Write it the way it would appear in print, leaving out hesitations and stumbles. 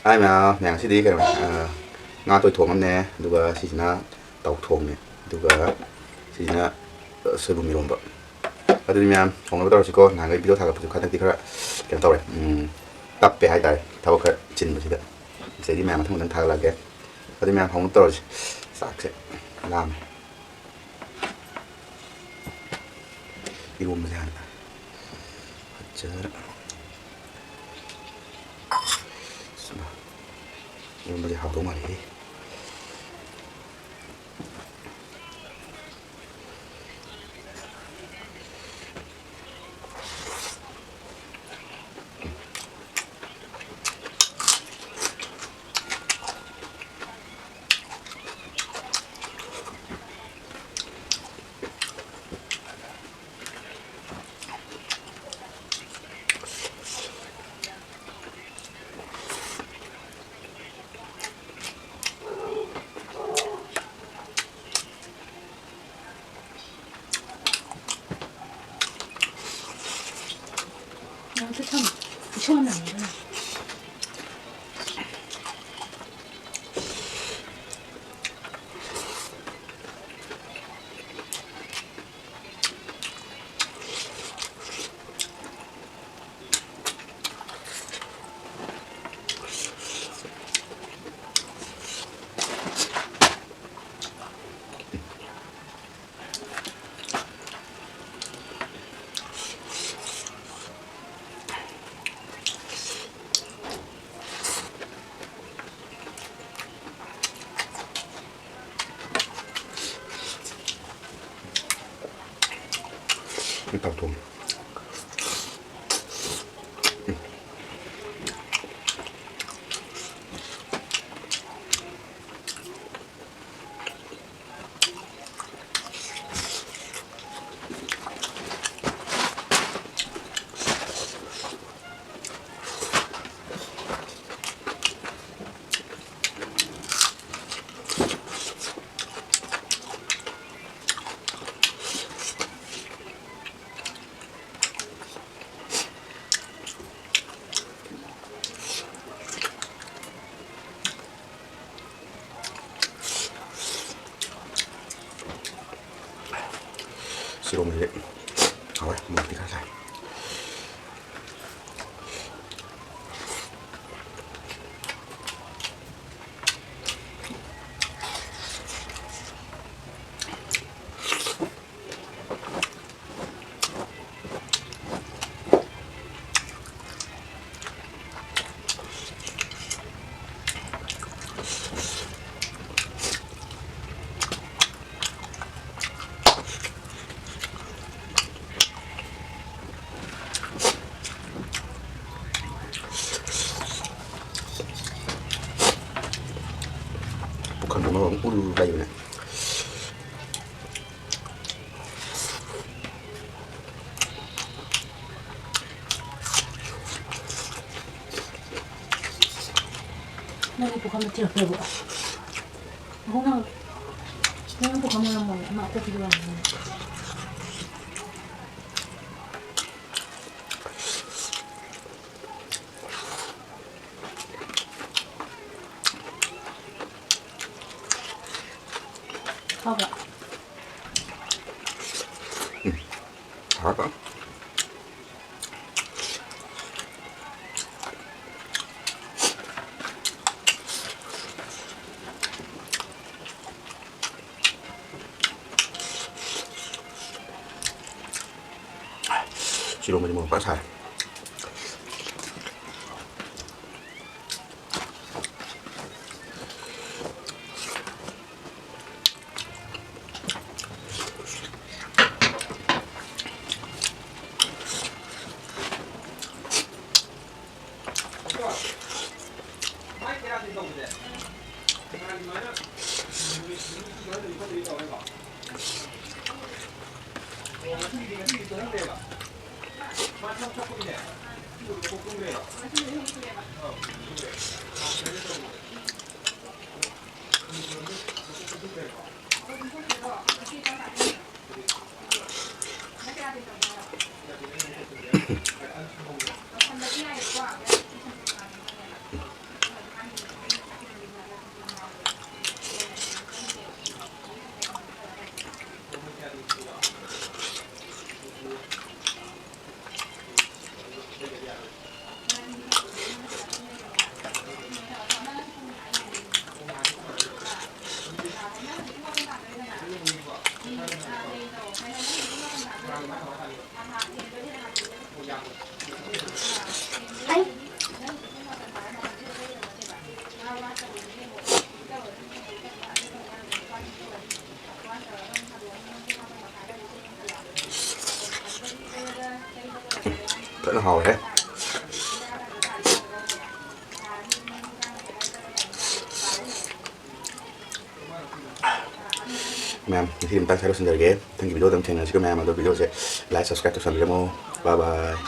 ꯃꯌꯥꯝ ꯁꯤꯗꯤ ꯀꯩꯅꯣ ꯉꯥ ꯇꯣꯏ ꯊꯣꯡ ꯑꯃꯅꯦ ꯑꯗꯨꯒ ꯁꯤꯁꯤꯅ ꯇꯥꯎ ꯊꯣꯡꯅꯦ ꯑꯗꯨꯒ ꯁꯤꯁꯤꯅ ꯁꯣꯏꯕꯨꯝ ꯏꯔꯣꯝꯕ ꯑꯗꯨꯗꯤ ꯃꯌꯥꯝ ꯊꯣꯡꯅꯕ ꯇꯧꯔꯁꯤꯀꯣ ꯅꯍꯥꯟꯒꯩ ꯚꯤꯗꯤꯑꯣ ꯊꯥꯒꯠꯄꯁꯨ ꯍꯟꯗꯛꯇꯤ ꯈꯔ ꯀꯩꯅꯣ ꯇꯧꯔꯦ ꯇꯞꯄꯦ ꯍꯥꯏꯇꯥꯔꯦ ꯊꯕꯛ ꯈꯔ ꯆꯤꯟꯕꯁꯤꯗ ꯁꯤꯗꯩꯗꯤ ꯃꯌꯥꯝ ꯃꯊꯪ ꯃꯊꯪ ꯊꯥꯒꯠꯂꯛꯑꯒꯦ ꯑꯗꯨꯗꯤ ꯃꯌꯥꯝ ꯍꯧꯅꯕ ꯇꯧꯔꯁꯤ ꯆꯥꯛꯁꯦ ꯂꯥꯝꯃꯦ 이런 문제 아니다. 어쩌라. 이런 문제 하도 말이. 나한테 참 시원한 거야. 밥도 sirom vậy thôi một tí khác này bukan mau ulu kayu nih Nanti bukan kecil bu. Aku nang, nang bukan mau ngomong, mak aku bilang. Apa? apa sirom aja mau pasar 그래? Ma'am, thì chúng ta sẽ được xin lời ghé. Thank you video tâm trình là chỉ có ma'am mà tôi video sẽ like, subscribe cho kênh Bye bye.